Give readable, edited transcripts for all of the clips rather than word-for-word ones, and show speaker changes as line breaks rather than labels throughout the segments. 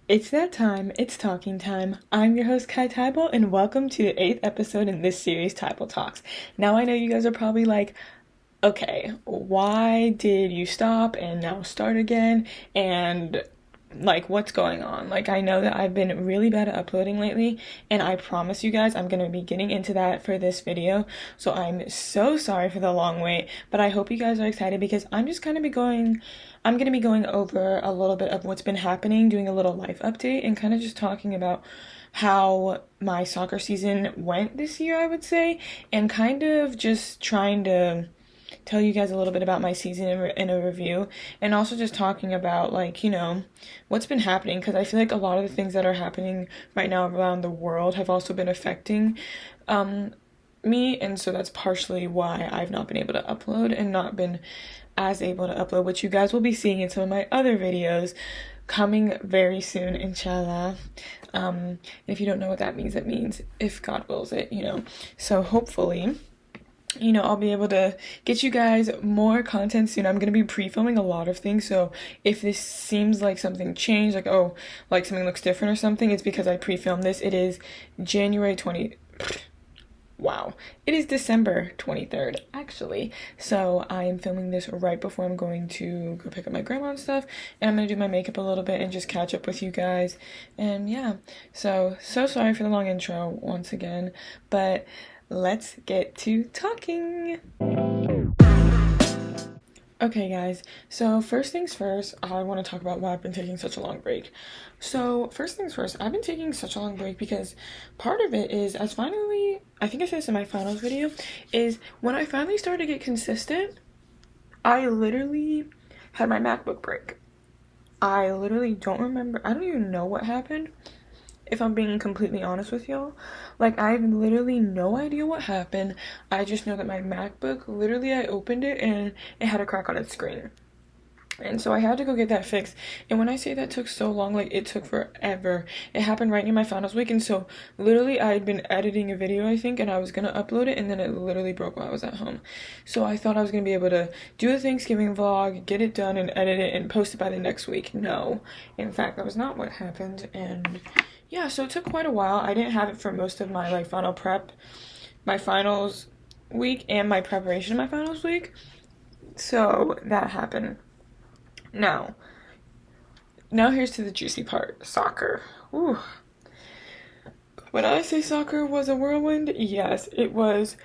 It's that time, it's talking time. I'm your host Kai Tybal, and welcome to the 8th episode in this series, Tybal Talks. Now I know you guys are probably like, okay, why did you stop and now start again? And like, what's going on? Like, I know that I've been really bad at uploading lately, and I promise you guys I'm gonna be getting into that for this video. So I'm so sorry for the long wait, but I hope you guys are excited because I'm gonna be going over a little bit of what's been happening, doing a little life update, and kind of just talking about how my soccer season went this year, I would say, and kind of just trying to tell you guys a little bit about my season in a review, and also just talking about, like, what's been happening, because I feel like a lot of the things that are happening right now around the world have also been affecting me, and so that's partially why I've not been able to upload and not been as able to upload, which you guys will be seeing in some of my other videos coming very soon, inshallah. If you don't know what that means, it means if God wills it. So hopefully, I'll be able to get you guys more content soon. I'm going to be pre-filming a lot of things, so if this seems like something changed, like, oh, like something looks different or something, it's because I pre-filmed this. It is January 20... Wow. It is December 23rd, actually. So I am filming this right before I'm going to go pick up my grandma and stuff, and I'm going to do my makeup a little bit and just catch up with you guys. And yeah, so sorry for the long intro once again, but let's get to talking. Okay guys, so first things first, I want to talk about why I've been taking such a long break. So first things first, I've been taking such a long break because part of it is, I think I said this in my finals video, is when I finally started to get consistent, I literally had my MacBook break. I literally don't even know what happened, if I'm being completely honest with y'all. Like, I have literally no idea what happened. I just know that my MacBook, literally I opened it and it had a crack on its screen. And so I had to go get that fixed. And when I say that took so long, like, it took forever. It happened right near my finals week, and so literally I had been editing a video, I think, and I was gonna upload it, and then it literally broke while I was at home. So I thought I was gonna be able to do a Thanksgiving vlog, get it done, and edit it, and post it by the next week. No. In fact, that was not what happened, and yeah, so it took quite a while. I didn't have it for most of my, like, final prep, my finals week, and my preparation of my finals week. So that happened. Now here's to the juicy part. Soccer. Ooh. When I say soccer was a whirlwind, yes, it was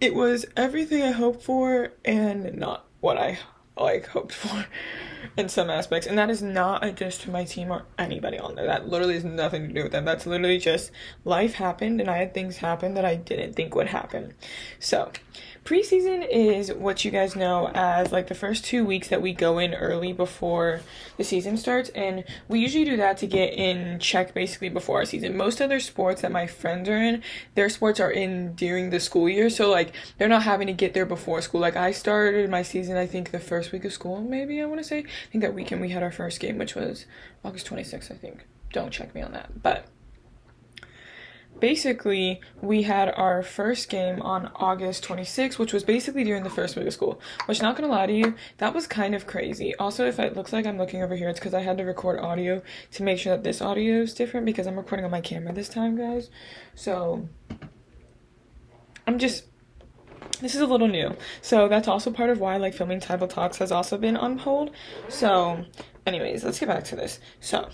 everything I hoped for and not what I hoped for in some aspects. And that is not a diss to my team or anybody on there. That literally has nothing to do with them. That's literally just life happened, and I had things happen that I didn't think would happen. So preseason is what you guys know as, like, the first 2 weeks that we go in early before the season starts, and we usually do that to get in check basically before our season. Most other sports that my friends are in, their sports are in during the school year, so, like, they're not having to get there before school. Like, I started my season, I think, the first week of school, maybe, I want to say. I think that weekend we had our first game, which was August 26th, I think. Don't check me on that, but basically, we had our first game on August 26th, which was basically during the first week of school, which, not gonna lie to you, that was kind of crazy. Also, if it looks like I'm looking over here, it's because I had to record audio to make sure that this audio is different, because I'm recording on my camera this time, guys. So this is a little new. So that's also part of why, like, filming Tybal Talks has also been on hold. So anyways, let's get back to this. So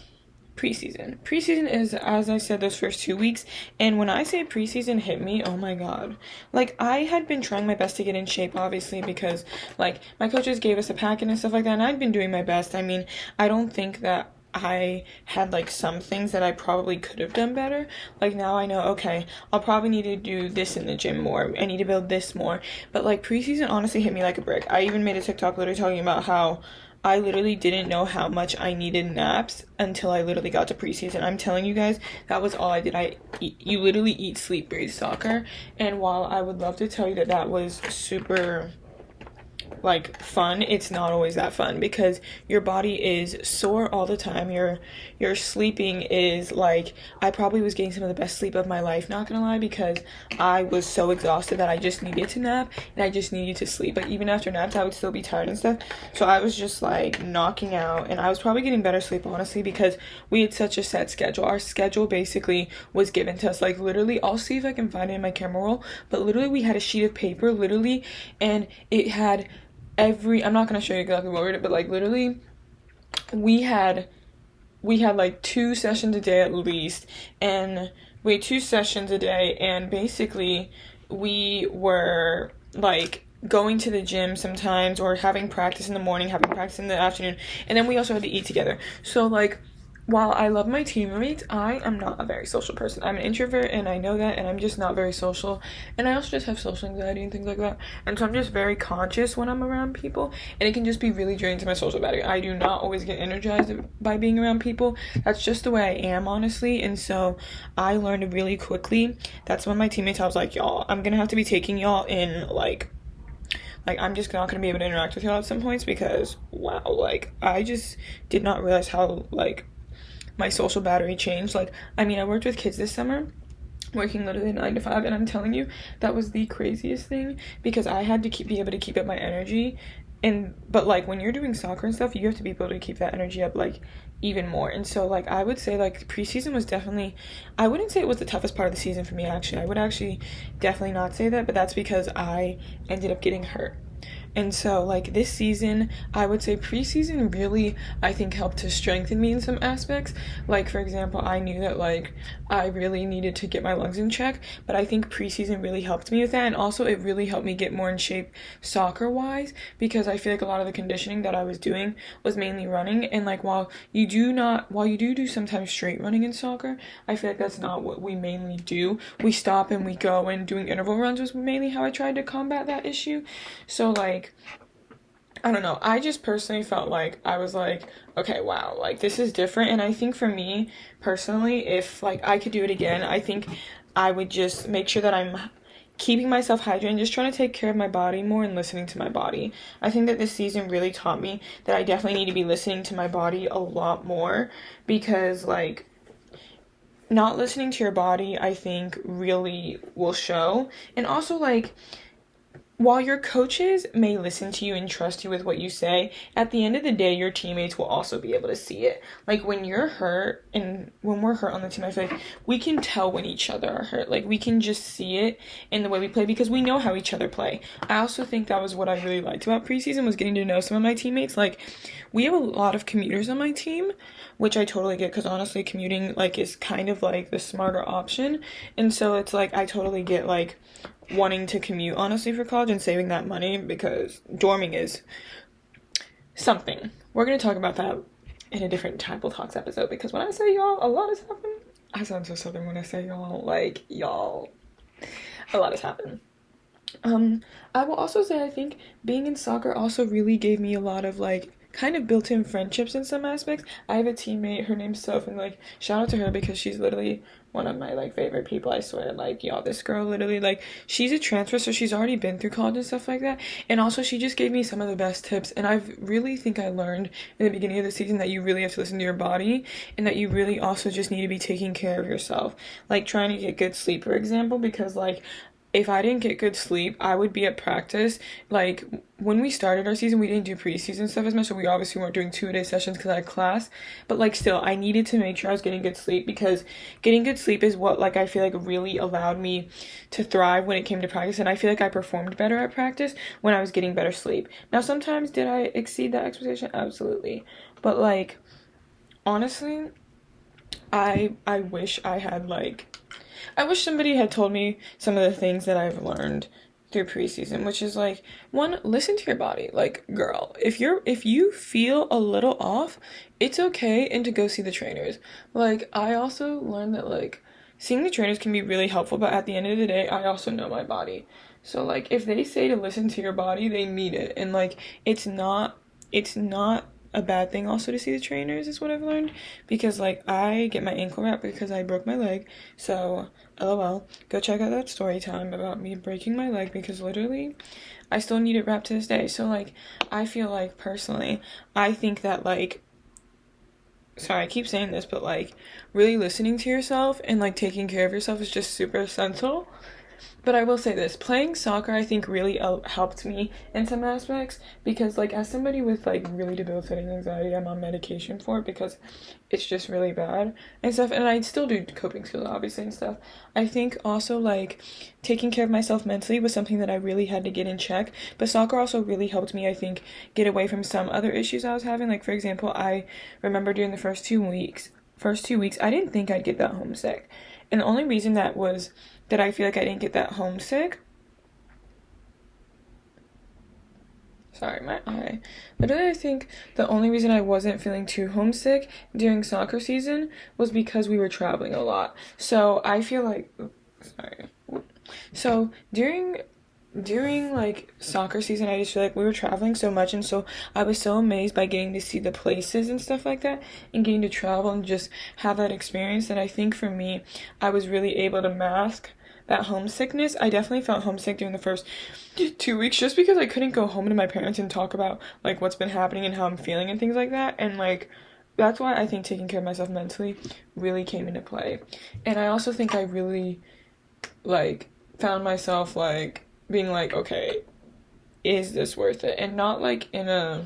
preseason is, as I said, those first 2 weeks. And when I say preseason hit me, oh my god, like, I had been trying my best to get in shape, obviously, because, like, my coaches gave us a packet and stuff like that, and I'd been doing my best. I mean, I don't think that I had, like, some things that I probably could have done better. Like, now I know, okay, I'll probably need to do this in the gym more. I need to build this more. But, like, preseason honestly hit me like a brick. I even made a TikTok literally talking about how I literally didn't know how much I needed naps until I literally got to preseason. I'm telling you guys, that was all I did. You literally eat, sleep, breathe soccer. And while I would love to tell you that that was super like fun, it's not always that fun because your body is sore all the time. Your sleeping is like, I probably was getting some of the best sleep of my life, not gonna lie, because I was so exhausted that I just needed to nap and I just needed to sleep. Like even after naps I would still be tired and stuff. So I was just like knocking out, and I was probably getting better sleep honestly because we had such a set schedule. Our schedule basically was given to us. Like literally, I'll see if I can find it in my camera roll, but literally we had a sheet of paper literally, and it had I'm not gonna show you exactly what we did, but like literally we had like 2 sessions a day at least, and we had 2 sessions a day, and basically we were like going to the gym sometimes or having practice in the morning, having practice in the afternoon, and then we also had to eat together. So like, while I love my teammates, I am not a very social person. I'm an introvert and I know that, and I'm just not very social. And I also just have social anxiety and things like that. And so I'm just very conscious when I'm around people, and it can just be really draining to my social battery. I do not always get energized by being around people. That's just the way I am, honestly. And so I learned really quickly. That's when my teammates, I was like, y'all, I'm gonna have to be taking y'all in like I'm just not gonna be able to interact with y'all at some points because wow, like I just did not realize how like my social battery changed. Like, I mean, I worked with kids this summer, working literally 9 to 5, and I'm telling you, that was the craziest thing because I had to be able to keep up my energy. But like when you're doing soccer and stuff, you have to be able to keep that energy up like even more. And so like I would say like preseason was definitely, I wouldn't say it was the toughest part of the season for me actually. I would actually definitely not say that, but that's because I ended up getting hurt. And so like this season, I would say preseason really, I think, helped to strengthen me in some aspects. Like for example, I knew that like I really needed to get my lungs in check, but I think preseason really helped me with that. And also it really helped me get more in shape soccer wise, because I feel like a lot of the conditioning that I was doing was mainly running. And like while you do sometimes straight running in soccer, I feel like that's not what we mainly do. We stop and we go, and doing interval runs was mainly how I tried to combat that issue. So like, I don't know, I just personally felt like I was like, okay, wow, like this is different. And I think for me personally, if like I could do it again, I think I would just make sure that I'm keeping myself hydrated, just trying to take care of my body more and listening to my body. I think that this season really taught me that I definitely need to be listening to my body a lot more, because like not listening to your body, I think, really will show. And also like, while your coaches may listen to you and trust you with what you say, at the end of the day, your teammates will also be able to see it. Like when you're hurt, and when we're hurt on the team, I feel like we can tell when each other are hurt. Like we can just see it in the way we play because we know how each other play. I also think that was what I really liked about preseason, was getting to know some of my teammates. Like we have a lot of commuters on my team, which I totally get because honestly commuting like is kind of like the smarter option. And so it's like I totally get like wanting to commute honestly for college and saving that money, because dorming is something. We're going to talk about that in a different Table Talks episode, because when I say y'all, a lot has happened. I sound so southern when I say y'all, like y'all, a lot has happened. I will also say I think being in soccer also really gave me a lot of like kind of built-in friendships in some aspects. I have a teammate, her name's Soph, and like shout out to her because she's literally one of my like favorite people, I swear. Like y'all, this girl literally, like she's a transfer, so she's already been through college and stuff like that, and also she just gave me some of the best tips. And I really think I learned in the beginning of the season that you really have to listen to your body, and that you really also just need to be taking care of yourself, like trying to get good sleep, for example, because like if I didn't get good sleep, I would be at practice. Like, when we started our season, we didn't do preseason stuff as much, so we obviously weren't doing 2-a-day sessions because I had class. But, like, still, I needed to make sure I was getting good sleep, because getting good sleep is what, like, I feel like really allowed me to thrive when it came to practice. And I feel like I performed better at practice when I was getting better sleep. Now, sometimes did I exceed that expectation? Absolutely. But, like, honestly, I wish I had, like, I wish somebody had told me some of the things that I've learned through preseason, which is like, one, listen to your body. Like, girl, if you feel a little off, it's okay, and to go see the trainers. Like, I also learned that like seeing the trainers can be really helpful, but at the end of the day, I also know my body. So like if they say to listen to your body, they mean it. And like it's not a bad thing also to see the trainers, is what I've learned, because like I get my ankle wrapped because I broke my leg. So lol, go check out that story time about me breaking my leg, because literally I still need it wrapped to this day. So like I feel like personally, I think that like, sorry, I keep saying this, but like really listening to yourself and like taking care of yourself is just super essential. But I will say this, playing soccer I think really helped me in some aspects, because like as somebody with like really debilitating anxiety, I'm on medication for it because it's just really bad and stuff, and I still do coping skills obviously and stuff. I think also like taking care of myself mentally was something that I really had to get in check, but soccer also really helped me, I think, get away from some other issues I was having. Like for example, I remember during the first 2 weeks I didn't think I'd get that homesick, and the only reason that I feel like I didn't get that homesick. Sorry, my eye. Literally, I think the only reason I wasn't feeling too homesick during soccer season was because we were traveling a lot. So I feel like, sorry. So during like soccer season, I just feel like we were traveling so much, and so I was so amazed by getting to see the places and stuff like that, and getting to travel and just have that experience, that I think for me I was really able to mask that homesickness. I definitely felt homesick during the first 2 weeks just because I couldn't go home to my parents and talk about like what's been happening and how I'm feeling and things like that. And like that's why I think taking care of myself mentally really came into play. And I also think I really like found myself like being like, okay, is this worth it? And not like not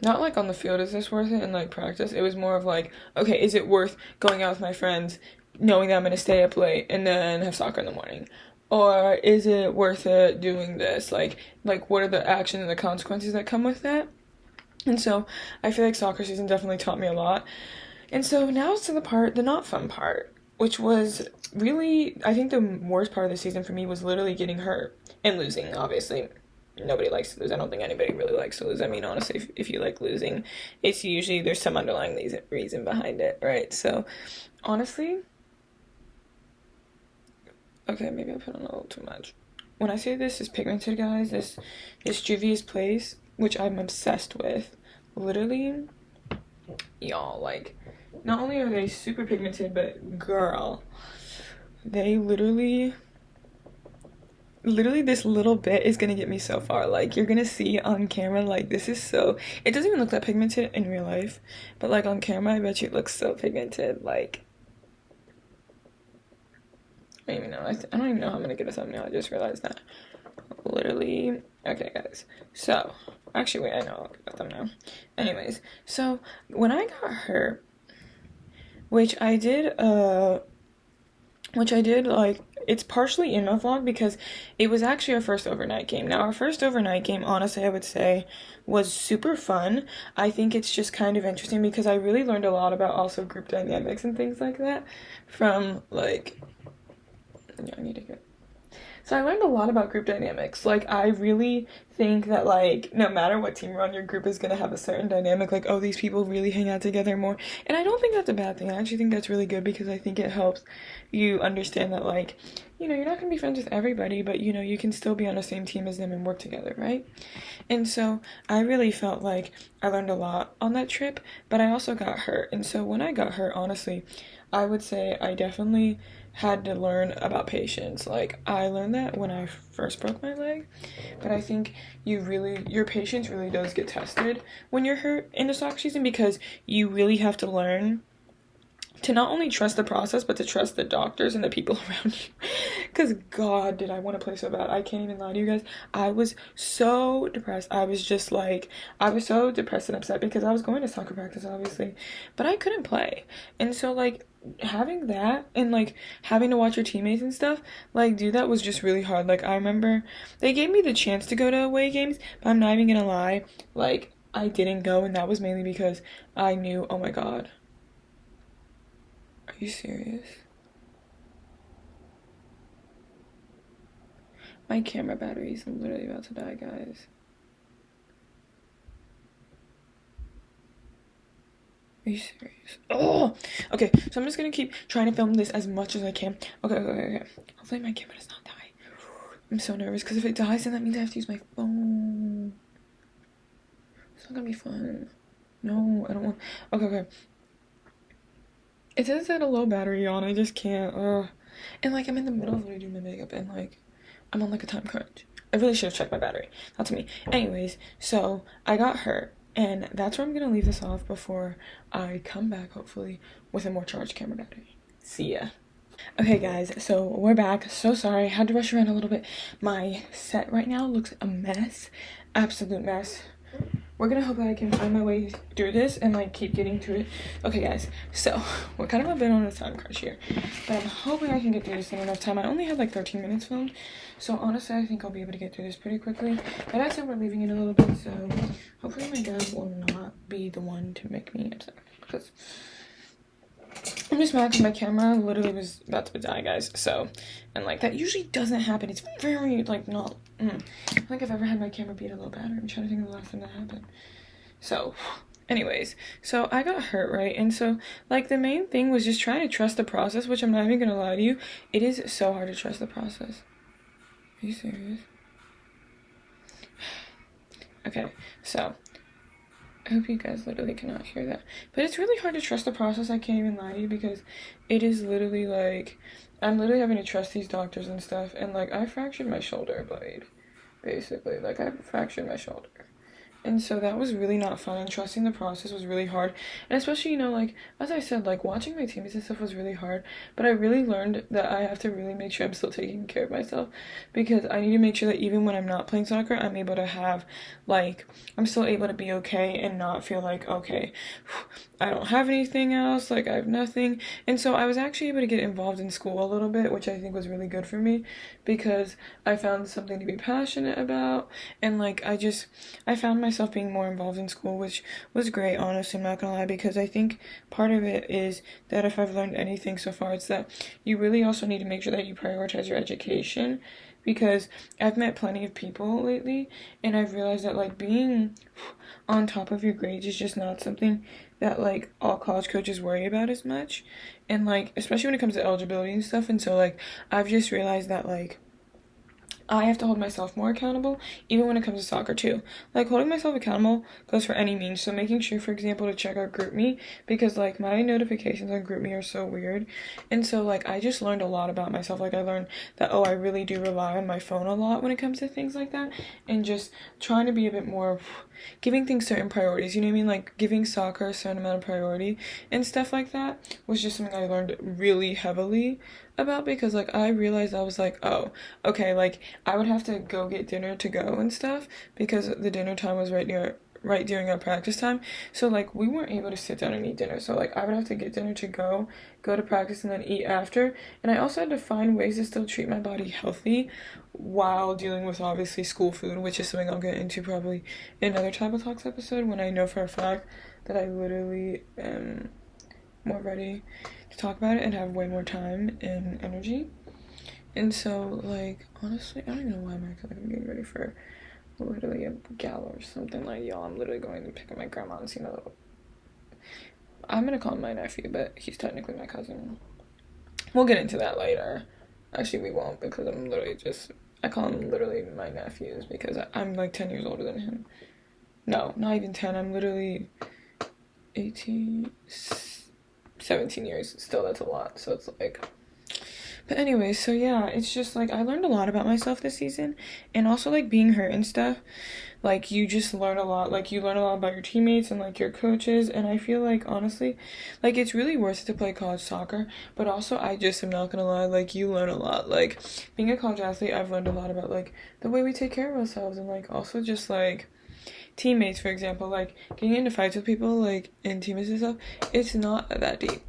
like on the field, is this worth it, in like practice. It was more of like, okay, is it worth going out with my friends knowing that I'm gonna stay up late and then have soccer in the morning? Or is it worth it doing this? Like what are the actions and the consequences that come with that? And so I feel like soccer season definitely taught me a lot. And so now it's to the not fun part, which was really, I think the worst part of the season for me was literally getting hurt and losing, obviously. Nobody likes to lose. I don't think anybody really likes to lose. I mean, honestly, if you like losing, it's usually there's some underlying reason behind it, right? So, honestly, okay, maybe I put on a little too much. When I say this is pigmented, guys, this Juvia's Place, which I'm obsessed with, literally, y'all, like, not only are they super pigmented, but girl, they literally this little bit is gonna get me so far. Like you're gonna see on camera, like this is so, it doesn't even look that pigmented in real life, but like on camera I bet you it looks so pigmented. Like I don't even know. I don't even know how I'm gonna get a thumbnail. I just realized that. Literally. Okay, guys. So, actually, wait. I know I'll get a thumbnail. Anyways, so when I got hurt, which I did, like, it's partially in my vlog because it was actually our first overnight game. Now, our first overnight game, honestly, I would say was super fun. I think it's just kind of interesting because I really learned a lot about also group dynamics and things like that from, like, yeah, I need to get. So I learned a lot about group dynamics. Like, I really think that, like, no matter what team you're on, your group is going to have a certain dynamic. Like, oh, these people really hang out together more. And I don't think that's a bad thing. I actually think that's really good because I think it helps you understand that, like, you know, you're not going to be friends with everybody, but, you know, you can still be on the same team as them and work together, right? And so I really felt like I learned a lot on that trip, but I also got hurt. And so when I got hurt, honestly, I would say I definitely had to learn about patience. Like, I learned that when I first broke my leg, but I think your patience really does get tested when you're hurt in the soccer season because you really have to learn to not only trust the process, but to trust the doctors and the people around you. Because, God, did I want to play so bad. I can't even lie to you guys. I was so depressed. I was so depressed and upset because I was going to soccer practice, obviously, but I couldn't play. And so, like, having that and, like, having to watch your teammates and stuff, like, do that was just really hard. Like, I remember they gave me the chance to go to away games, but I'm not even gonna lie. Like, I didn't go, and that was mainly because I knew, oh my God. Are you serious? My camera battery is literally about to die, guys. Are you serious? Oh! Okay, so I'm just gonna keep trying to film this as much as I can. Okay. Hopefully my camera does not die. I'm so nervous, because if it dies, then that means I have to use my phone. It's not gonna be fun. No, I don't want. Okay, okay. It says that a low battery on. I just can't. And like I'm in the middle of doing my makeup, and like I'm on like a time crunch. I really should have checked my battery. Not to me. Anyways, so I got hurt, and that's where I'm gonna leave this off before I come back, hopefully, with a more charged camera battery. See ya. Okay, guys, so we're back. So sorry, I had to rush around a little bit. My set right now looks a mess. Absolute mess. We're gonna hope that I can find my way through this and like keep getting to it. Okay, guys, so we're kind of a bit on a time crunch here, but I'm hoping I can get through this in enough time. I only had like 13 minutes filmed, so honestly I think I'll be able to get through this pretty quickly. But I said we're leaving it a little bit, so hopefully my dad will not be the one to make me upset, because I'm just mad because my camera literally was about to die, guys. So, and like that usually doesn't happen. It's very like not. I don't think I've ever had my camera beat a low battery. I'm trying to think of the last time that happened. So, anyways, so I got hurt, right? And so like the main thing was just trying to trust the process, which I'm not even gonna lie to you, it is so hard to trust the process. Are you serious? Okay, so I hope you guys literally cannot hear that. But it's really hard to trust the process, I can't even lie to you, because it is literally like, I'm literally having to trust these doctors and stuff, and like, I fractured my shoulder blade, basically. Like, I fractured my shoulder. And so that was really not fun, and trusting the process was really hard. And especially, you know, like, as I said, like, watching my teammates and stuff was really hard. But I really learned that I have to really make sure I'm still taking care of myself. Because I need to make sure that even when I'm not playing soccer, I'm able to have, like, I'm still able to be okay and not feel like, okay, I don't have anything else, like, I have nothing. And so I was actually able to get involved in school a little bit, which I think was really good for me. Because I found something to be passionate about. And, like, I found myself being more involved in school, which was great, honestly, I'm not gonna lie, because I think part of it is that if I've learned anything so far, it's that you really also need to make sure that you prioritize your education, because I've met plenty of people lately, and I've realized that, like, being on top of your grades is just not something that, like, all college coaches worry about as much, and, like, especially when it comes to eligibility and stuff, and so, like, I've just realized that, like, I have to hold myself more accountable, even when it comes to soccer too. Like, holding myself accountable goes for any means. So making sure, for example, to check out GroupMe, because like my notifications on GroupMe are so weird. And so like I just learned a lot about myself. Like I learned that, oh, I really do rely on my phone a lot when it comes to things like that, and just trying to be a bit more giving things certain priorities, you know what I mean? Like giving soccer a certain amount of priority and stuff like that was just something I learned really heavily about, because like I realized I was like, oh, okay, like I would have to go get dinner to go and stuff, because the dinner time was right during our practice time. So like we weren't able to sit down and eat dinner. So like I would have to get dinner to go to practice and then eat after. And I also had to find ways to still treat my body healthy while dealing with obviously school food, which is something I'll get into probably in another Table Talks episode, when I know for a fact that I literally am more ready to talk about it and have way more time and energy. And so, like, honestly, I don't even know why I'm acting like I'm getting ready for literally a gala or something. Like, y'all, I'm literally going to pick up my grandma and see my little... I'm gonna call him my nephew, but he's technically my cousin. We'll get into that later. Actually, we won't, because I'm literally just... I call him literally my nephews, because I'm like 10 years older than him. No, not even 10. I'm literally 18... 17 years. Still, that's a lot. So it's like... But anyway, so yeah, it's just like I learned a lot about myself this season, and also like being hurt and stuff. Like you just learn a lot. Like you learn a lot about your teammates and like your coaches, and I feel like honestly, like it's really worth it to play college soccer. But also, I just am not gonna lie, like you learn a lot. Like being a college athlete, I've learned a lot about like the way we take care of ourselves, and like also just like teammates, for example, like getting into fights with people, like in teammates and stuff. It's not that deep.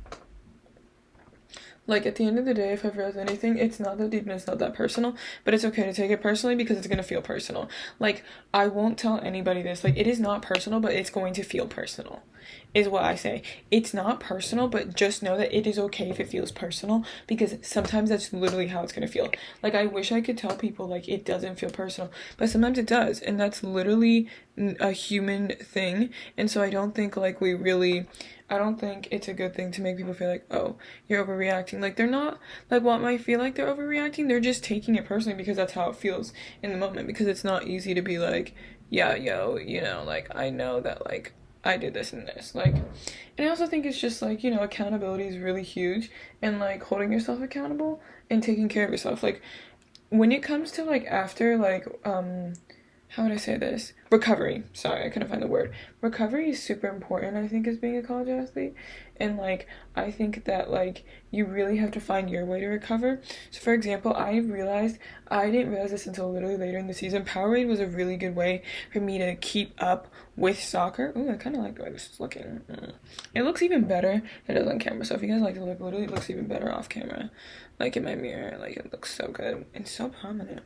Like, at the end of the day, if I've realized anything, it's not that deep and it's not that personal, but it's okay to take it personally because it's gonna feel personal. Like, I won't tell anybody this. Like, it is not personal, but it's going to feel personal, is what I say. It's not personal, but just know that it is okay if it feels personal, because sometimes that's literally how it's gonna feel. Like, I wish I could tell people, like, it doesn't feel personal, but sometimes it does, and that's literally a human thing, and so I don't think, like, I don't think it's a good thing to make people feel like, oh, you're overreacting. Like, they're not, like, what might feel like they're overreacting, they're just taking it personally because that's how it feels in the moment, because it's not easy to be like, yeah, yo, you know, like I know that like I did this and this. Like, and I also think it's just like, you know, accountability is really huge, and like holding yourself accountable and taking care of yourself. Like when it comes to like after like how would I say this? Recovery. Sorry, I couldn't find the word. Recovery is super important, I think, as being a college athlete. And like I think that like you really have to find your way to recover. So for example, I didn't realize this until literally later in the season. Powerade was a really good way for me to keep up with soccer. Ooh, I kind of like the way this is looking. It looks even better than it does on camera. So if you guys like to look, literally it looks even better off camera. Like in my mirror, like it looks so good and so prominent.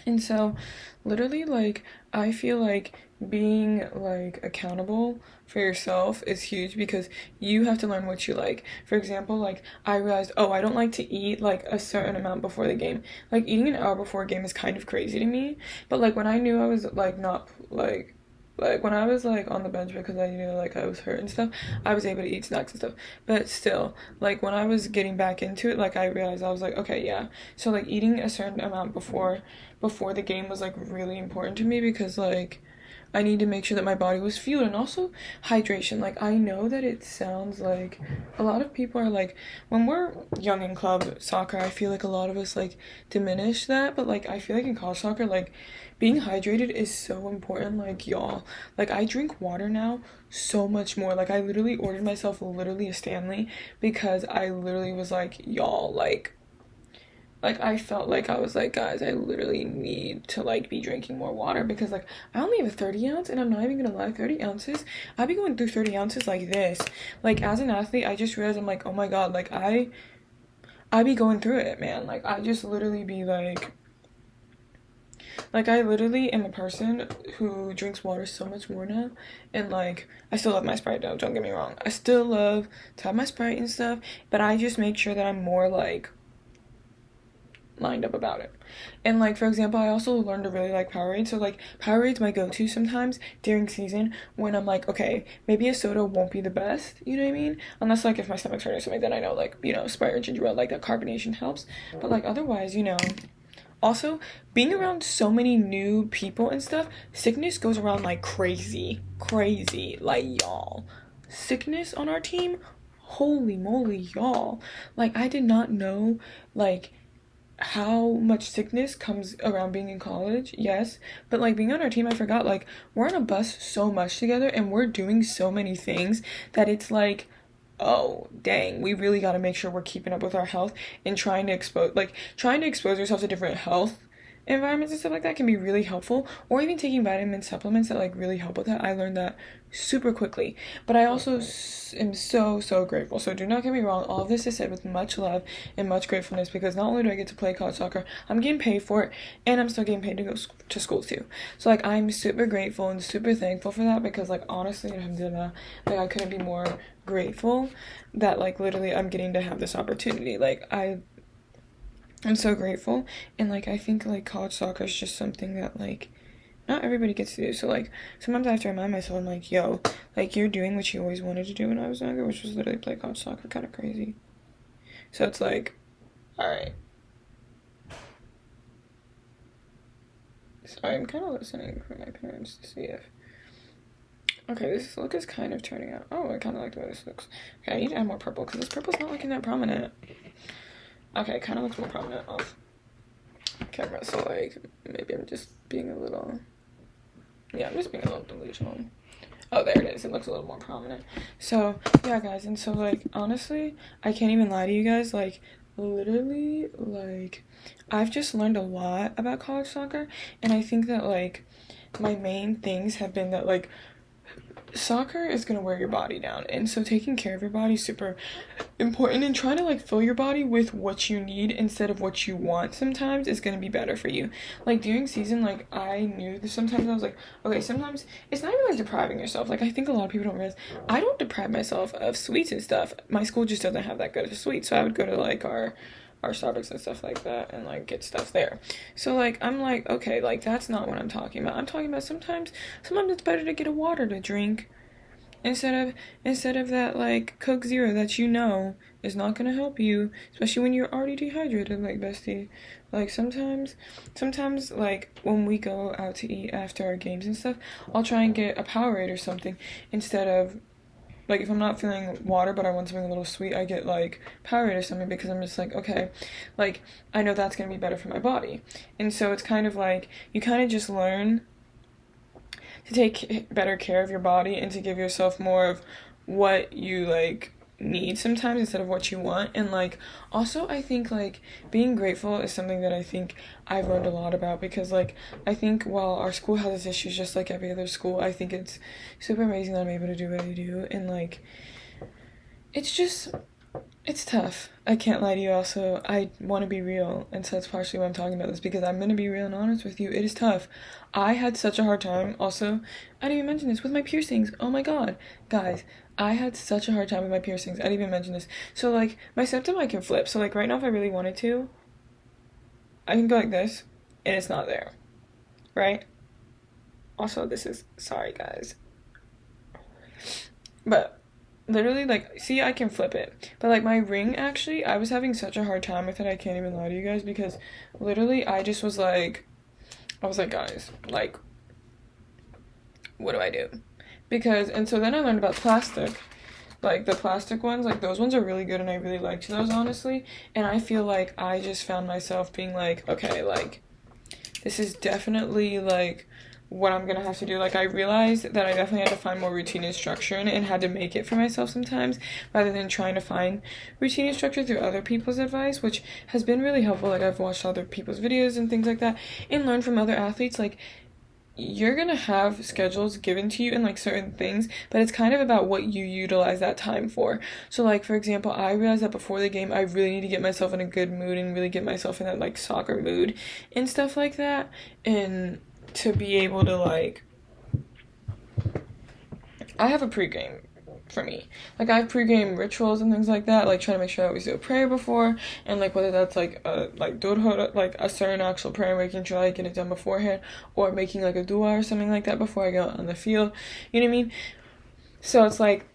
And so, literally, like, I feel like being like accountable for yourself is huge because you have to learn what you like. For example, like, I realized, oh, I don't like to eat like a certain amount before the game. Like, eating an hour before a game is kind of crazy to me. But, like, when I knew I was like not like when I was like on the bench because I knew like I was hurt and stuff, I was able to eat snacks and stuff. But still, like when I was getting back into it, like I realized I was like, okay, yeah. So like eating a certain amount before the game was like really important to me because like I need to make sure that my body was fueled and also hydration. Like I know that it sounds like a lot of people are like when we're young in club soccer, I feel like a lot of us like diminish that, but like I feel like in college soccer like being hydrated is so important. Like y'all, like I drink water now so much more. Like I literally ordered myself literally a Stanley because I literally was like y'all like I felt like I was like, guys, I literally need to like be drinking more water because like I only have a 30 ounce and I'm not even gonna lie, 30 ounces, I'd be going through 30 ounces like this. Like as an athlete, I just realized I'm like, oh my god, like I be going through it, man. Like I just literally be like I literally am a person who drinks water so much more now, and like I still love my Sprite though, don't get me wrong. I still love to have my Sprite and stuff, but I just make sure that I'm more like lined up about it. And like for example, I also learned to really like Powerade. So like Powerade's my go-to sometimes during season when I'm like, okay, maybe a soda won't be the best, you know what I mean? Unless like if my stomach's hurting or something, then I know like, you know, Sprite or ginger ale, like that carbonation helps. But like otherwise, you know, also being around so many new people and stuff, sickness goes around like crazy. Crazy. Like y'all. Sickness on our team, holy moly, y'all. Like I did not know like how much sickness comes around being in college, yes, but like being on our team, I forgot like we're on a bus so much together and we're doing so many things that it's like, oh dang, we really got to make sure we're keeping up with our health and trying to expose yourself to different health environments and stuff like that can be really helpful, or even taking vitamin supplements that like really help with that. I learned that super quickly, but I also am so grateful. So do not get me wrong, all of this is said with much love and much gratefulness because not only do I get to play college soccer, I'm getting paid for it and I'm still getting paid to go to school too. So like I'm super grateful and super thankful for that because like honestly, alhamdulillah, like I couldn't be more grateful that like literally I'm getting to have this opportunity. Like I'm so grateful, and like I think like college soccer is just something that like not everybody gets to do. So like sometimes I have to remind myself, I'm like, yo, like you're doing what you always wanted to do when I was younger, which was literally play college soccer. Kind of crazy. So it's like, all right. Sorry, I'm kind of listening for my parents to see if. Okay, this look is kind of turning out. Oh, I kind of like the way this looks. Okay, I need to add more purple because this purple's not looking that prominent. Okay, kind of looks more prominent off camera, so like maybe I'm just being a little, yeah, I'm just being a little delusional. Oh, there it is. It looks a little more prominent. So yeah, guys, and so like honestly, I can't even lie to you guys. Like literally, like I've just learned a lot about college soccer, and I think that like my main things have been that like soccer is gonna wear your body down, and so taking care of your body is super important, and trying to like fill your body with what you need instead of what you want sometimes is gonna be better for you. Like during season, like I knew that sometimes I was like, okay, sometimes it's not even like depriving yourself. Like I think a lot of people don't realize I don't deprive myself of sweets and stuff. My school just doesn't have that good of sweets, so I would go to like our Starbucks and stuff like that and like get stuff there. So like I'm like, okay, like that's not what I'm talking about. I'm talking about sometimes it's better to get a water to drink Instead of that like Coke Zero that you know is not gonna help you, especially when you're already dehydrated, like bestie. Like sometimes like when we go out to eat after our games and stuff, I'll try and get a Powerade or something instead of like if I'm not feeling water but I want something a little sweet, I get like Powerade or something because I'm just like, okay, like I know that's gonna be better for my body. And so it's kind of like you kind of just learn to take better care of your body and to give yourself more of what you like need sometimes instead of what you want. And like also I think like being grateful is something that I think I've learned a lot about, because like I think while our school has its issues just like every other school, I think it's super amazing that I'm able to do what I do. And like it's tough. I can't lie to you. Also, I want to be real, and so that's partially why I'm talking about this, because I'm gonna be real and honest with you. It is tough. I had such a hard time. Also, I didn't even mention this with my piercings. Oh my god, guys, I had such a hard time with my piercings. I didn't even mention this. So like my septum, I can flip. So like right now, if I really wanted to, I can go like this, and it's not there, right? Also, this is sorry, guys, but literally like see I can flip it, but like my ring, actually I was having such a hard time with it, I can't even lie to you guys, because literally I just was like I was like, guys, like what do I do? Because and so then I learned about plastic, like the plastic ones, like those ones are really good and I really liked those, honestly. And I feel like I just found myself being like, okay, like this is definitely like what I'm gonna have to do. Like I realized that I definitely had to find more routine and structure in it and had to make it for myself sometimes, rather than trying to find routine and structure through other people's advice, which has been really helpful. Like I've watched other people's videos and things like that and learned from other athletes. Like you're gonna have schedules given to you and like certain things, but it's kind of about what you utilize that time for. So like for example, I realized that before the game I really need to get myself in a good mood and really get myself in that like soccer mood and stuff like that, and to be able to like I have a pregame for me. Like I have pregame rituals and things like that, like trying to make sure I always do a prayer before, and like whether that's like a like durhot, like a certain actual prayer, making sure I get it done beforehand, or making like a dua or something like that before I go on the field. You know what I mean? So it's like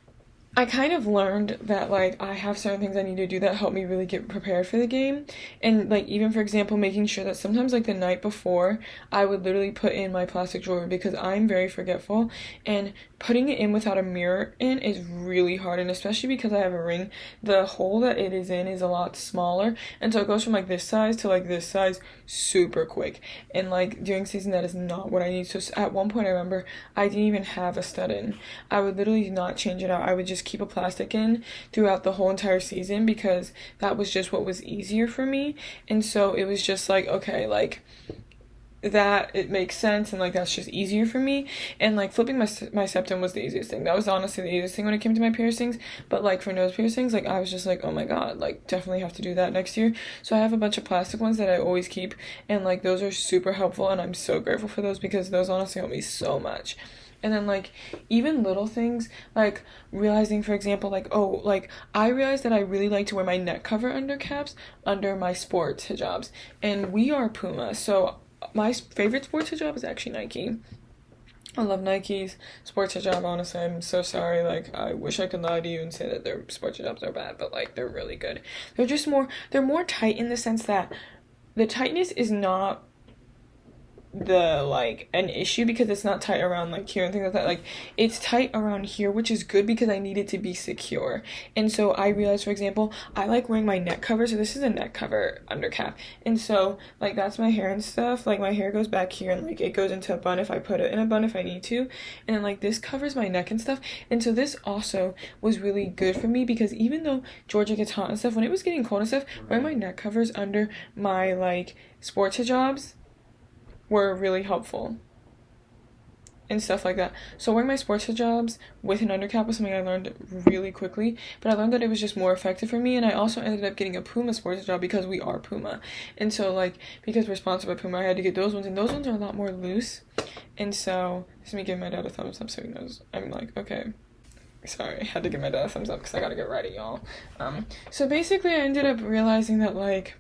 I kind of learned that like I have certain things I need to do that help me really get prepared for the game. And like even for example, making sure that sometimes like the night before I would literally put in my plastic jewelry, because I'm very forgetful, and putting it in without a mirror in is really hard. And especially because I have a ring, the hole that it is in is a lot smaller, and so it goes from like this size to like this size super quick. And like during season, that is not what I need. So at one point I remember I didn't even have a stud in. I would literally not change it out. I would just keep a plastic in throughout the whole entire season, because that was just what was easier for me. And so it was just like, okay, like that it makes sense, and like that's just easier for me. And like flipping my septum was the easiest thing. That was honestly the easiest thing when it came to my piercings. But like for nose piercings, like I was just like, oh my god, like definitely have to do that next year. So I have a bunch of plastic ones that I always keep, and like those are super helpful, and I'm so grateful for those, because those honestly help me so much. And then like even little things, like realizing for example, like oh, like I realized that I really like to wear my neck cover under caps under my sports hijabs, and we are Puma, so my favorite sports hijab is actually Nike. I love Nike's sports hijab, honestly. I'm so sorry. Like, I wish I could lie to you and say that their sports hijabs are bad, but like, they're really good. They're more tight in the sense that the tightness is not the like an issue, because it's not tight around like here and things like that. Like it's tight around here, which is good because I need it to be secure. And so I realized, for example, I like wearing my neck cover, so this is a neck cover under cap, and so like that's my hair and stuff. Like my hair goes back here, and like it goes into a bun if I put it in a bun if I need to, and then like this covers my neck and stuff. And so this also was really good for me, because even though Georgia gets hot and stuff, when it was getting cold and stuff, wearing my neck covers under my like sports hijabs were really helpful and stuff like that. So wearing my sports hijabs with an undercap was something I learned really quickly, but I learned that it was just more effective for me. And I also ended up getting a Puma sports hijab because we are Puma, and so like because we're sponsored by Puma, I had to get those ones, and those ones are a lot more loose. And so this is me giving my dad a thumbs up so he knows I'm like, okay, sorry, I had to give my dad a thumbs up because I gotta get ready, y'all. So basically I ended up realizing that like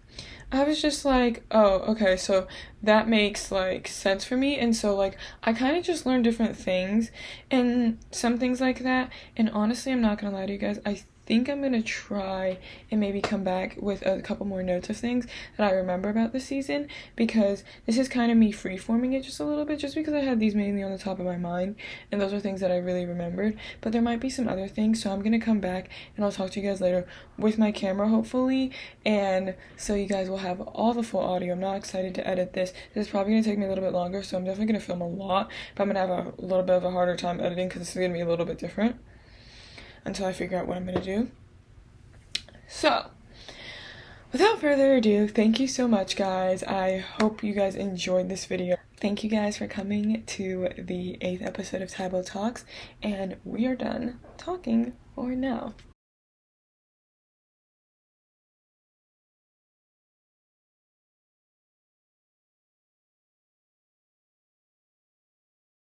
I was just like, oh, okay, so that makes like sense for me. And so like I kind of just learned different things and some things like that. And honestly, I'm not gonna lie to you guys, I think I'm gonna try and maybe come back with a couple more notes of things that I remember about the season, because this is kind of me freeforming it just a little bit, just because I had these mainly on the top of my mind and those are things that I really remembered. But there might be some other things, so I'm gonna come back and I'll talk to you guys later with my camera, hopefully, and so you guys will have all the full audio. I'm not excited to edit this. This is probably gonna take me a little bit longer, so I'm definitely gonna film a lot, but I'm gonna have a little bit of a harder time editing because this is gonna be a little bit different until I figure out what I'm gonna do. So, without further ado, thank you so much, guys. I hope you guys enjoyed this video. Thank you guys for coming to the 8th episode of Tybo Talks, and we are done talking for now.